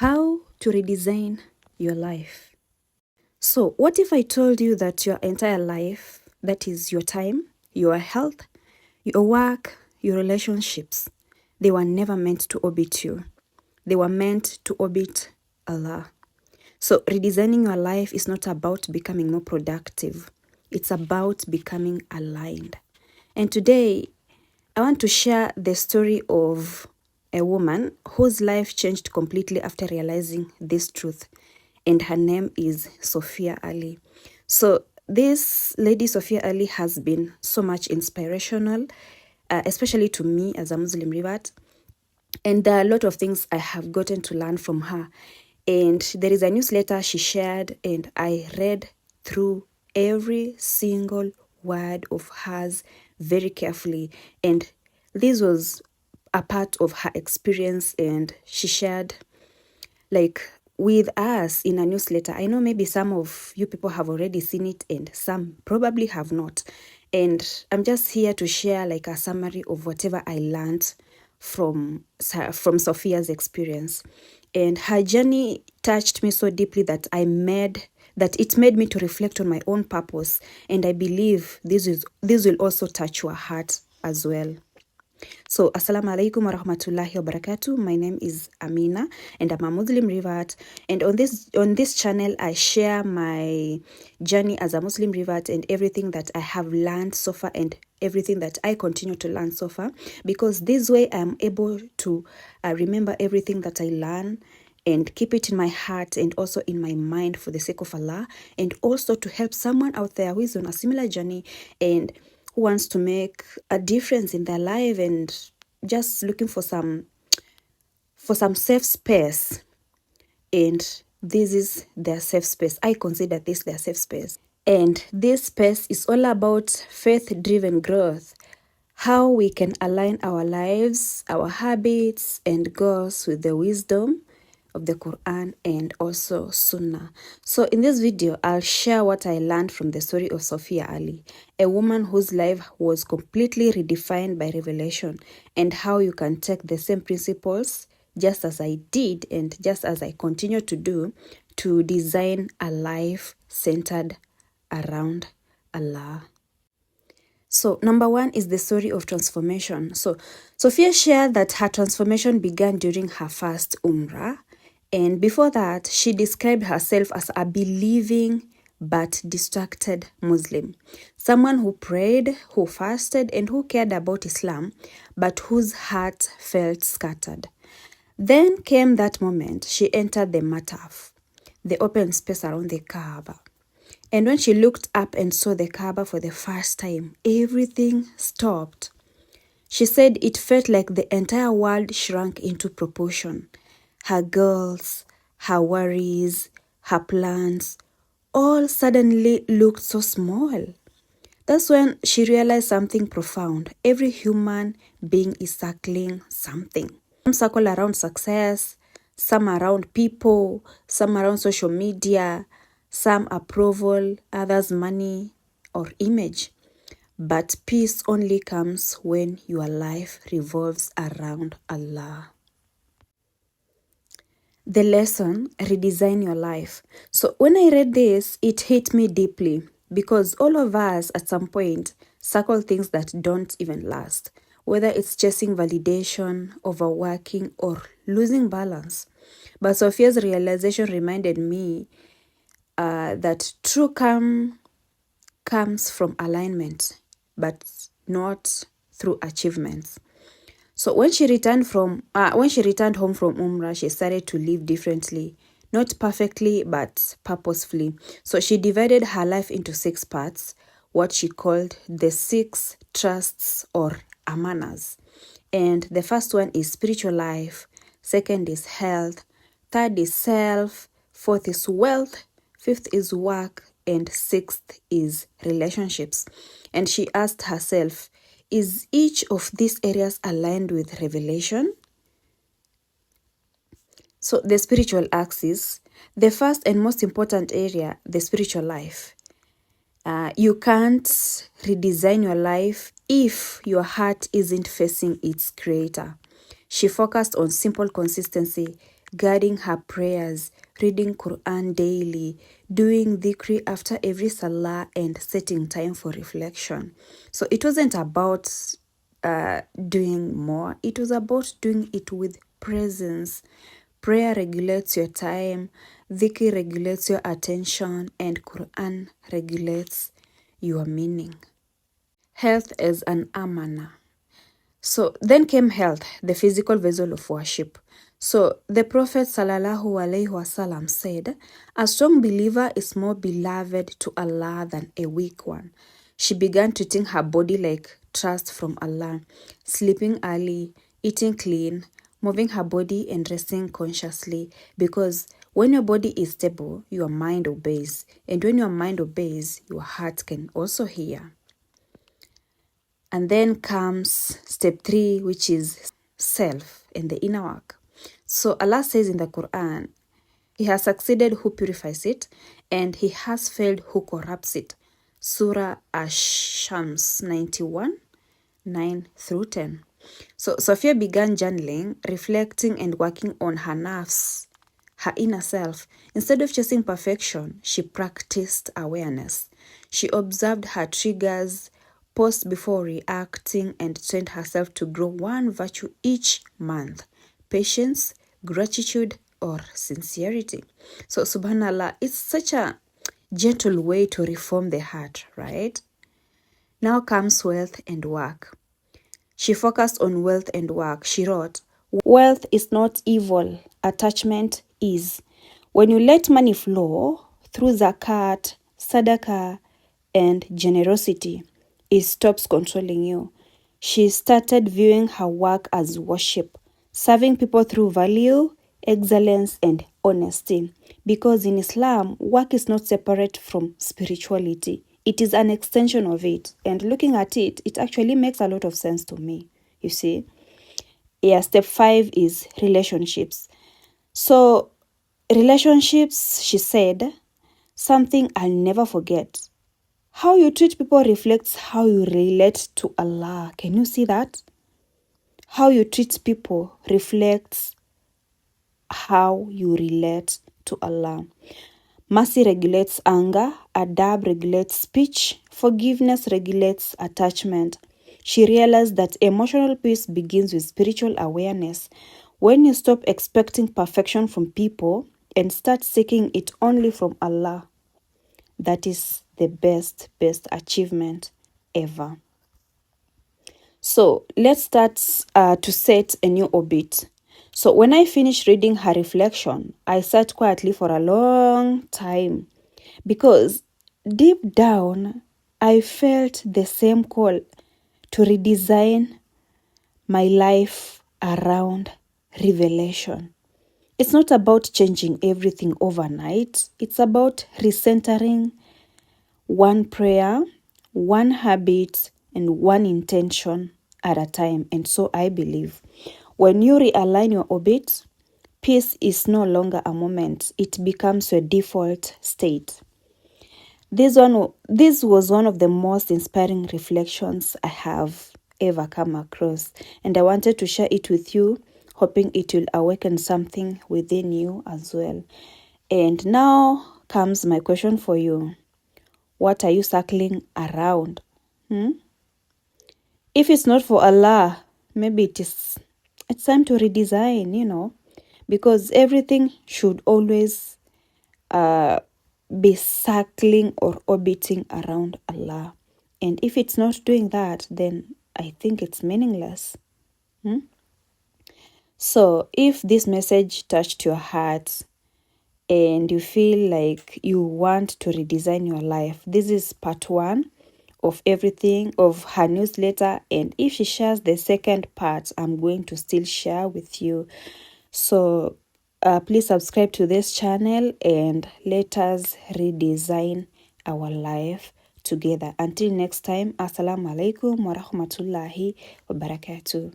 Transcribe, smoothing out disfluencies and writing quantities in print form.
How to redesign your life. So, what if I told you that your entire life, that is your time, your health, your work, your relationships, they were never meant to orbit you. They were meant to orbit Allah. So, redesigning your life is not about becoming more productive, it's about becoming aligned. And today, I want to share the story of a woman whose life changed completely after realizing this truth. And her name is Saufiya Ali. So this lady, Saufiya Ali, has been so much inspirational, especially to me as a Muslim revert. And there are a lot of things I have gotten to learn from her. And there is a newsletter she shared, and I read through every single word of hers very carefully. And this was a part of her experience, and she shared like with us in a newsletter. I know maybe some of you people have already seen it and some probably have not. And I'm just here to share like a summary of whatever I learned from Saufiya's experience. And her journey touched me so deeply that it made me to reflect on my own purpose. And I believe this will also touch your heart as well. So, assalamu alaikum wa rahmatullahi wa barakatuh. My name is Amina and I'm a Muslim revert. And on this channel, I share my journey as a Muslim revert and everything that I have learned so far and everything that I continue to learn so far. Because this way I'm able to remember everything that I learn and keep it in my heart and also in my mind for the sake of Allah, and also to help someone out there who is on a similar journey and who wants to make a difference in their life and just looking for some safe space. And this is their safe space. I consider this their safe space. And this space is all about faith-driven growth, how we can align our lives, our habits, and goals with the wisdom of the Qur'an and also Sunnah. So in this video, I'll share what I learned from the story of Saufiya Ali, a woman whose life was completely redefined by revelation, and how you can take the same principles, just as I did and just as I continue to do, to design a life centered around Allah. So number one is the story of transformation. So Saufiya shared that her transformation began during her first Umrah. And before that, she described herself as a believing but distracted Muslim. Someone who prayed, who fasted, and who cared about Islam, but whose heart felt scattered. Then came that moment she entered the mataf, the open space around the Kaaba. And when she looked up and saw the Kaaba for the first time, everything stopped. She said it felt like the entire world shrunk into proportion. Her goals, her worries, her plans, all suddenly looked so small. That's when she realized something profound. Every human being is circling something. Some circle around success, some around people, some around social media, some approval, others money or image. But peace only comes when your life revolves around Allah. The lesson, redesign your life. So when I read this, it hit me deeply because all of us at some point circle things that don't even last, whether it's chasing validation, overworking, or losing balance. But Saufiya's realization reminded me that true calm comes from alignment, but not through achievements. So when she returned home from Umrah, she started to live differently, not perfectly, but purposefully. So she divided her life into 6 parts, what she called the 6 trusts or amanahs. And the first one is spiritual life, second is health, third is self, fourth is wealth, fifth is work, and sixth is relationships. And she asked herself, is each of these areas aligned with revelation? So the spiritual axis, the first and most important area, the spiritual life. You can't redesign your life if your heart isn't facing its creator. She focused on simple consistency, guarding her prayers, reading Qur'an daily, doing dhikri after every salah, and setting time for reflection. So it wasn't about doing more. It was about doing it with presence. Prayer regulates your time, dhikr regulates your attention, and Quran regulates your meaning. Health is an amanah. So then came health, the physical vessel of worship. So the Prophet ﷺ said, a strong believer is more beloved to Allah than a weak one. She began treating her body like trust from Allah, sleeping early, eating clean, moving her body and resting consciously, because when your body is stable, your mind obeys. And when your mind obeys, your heart can also hear. And then comes step 3, which is self and the inner work. So Allah says in the Quran, He has succeeded who purifies it, and He has failed who corrupts it. Surah Ash-Shams 91, 9 through 10. So Saufiya began journaling, reflecting and working on her nafs, her inner self. Instead of chasing perfection, she practiced awareness. She observed her triggers, paused before reacting, and trained herself to grow one virtue each month: patience, gratitude, or sincerity. So subhanallah, it's such a gentle way to reform the heart, right? Now comes wealth and work. She focused on wealth and work. She wrote, wealth is not evil, attachment is. When you let money flow through zakat, sadaqah, and generosity, it stops controlling you. She started viewing her work as worship, serving people through value, excellence, and honesty. Because in Islam, work is not separate from spirituality. It is an extension of it. And looking at it, it actually makes a lot of sense to me, you see. Yeah, step 5 is relationships. So, relationships, she said, something I'll never forget. How you treat people reflects how you relate to Allah. Can you see that? How you treat people reflects how you relate to Allah. Mercy regulates anger, adab regulates speech, forgiveness regulates attachment. She realized that emotional peace begins with spiritual awareness. When you stop expecting perfection from people and start seeking it only from Allah, that is the best achievement ever. So let's start to set a new orbit. So when I finished reading her reflection, I sat quietly for a long time, because deep down, I felt the same call to redesign my life around revelation. It's not about changing everything overnight. It's about recentering one prayer, one habit, and one intention at a time. And so I believe when you realign your orbit, peace is no longer a moment. It becomes your default state. This was one of the most inspiring reflections I have ever come across, and I wanted to share it with you, hoping it will awaken something within you as well. And now comes my question for you. What are you circling around? If it's not for Allah, maybe it's time to redesign, because everything should always be circling or orbiting around Allah. And if it's not doing that, then I think it's meaningless. So if this message touched your heart and you feel like you want to redesign your life, this is part 1 of everything of her newsletter. And if she shares the second part, I'm going to still share with you. So please subscribe to this channel and let us redesign our life together. Until next time, Assalamu alaikum wa rahmatullahi wa barakatuh.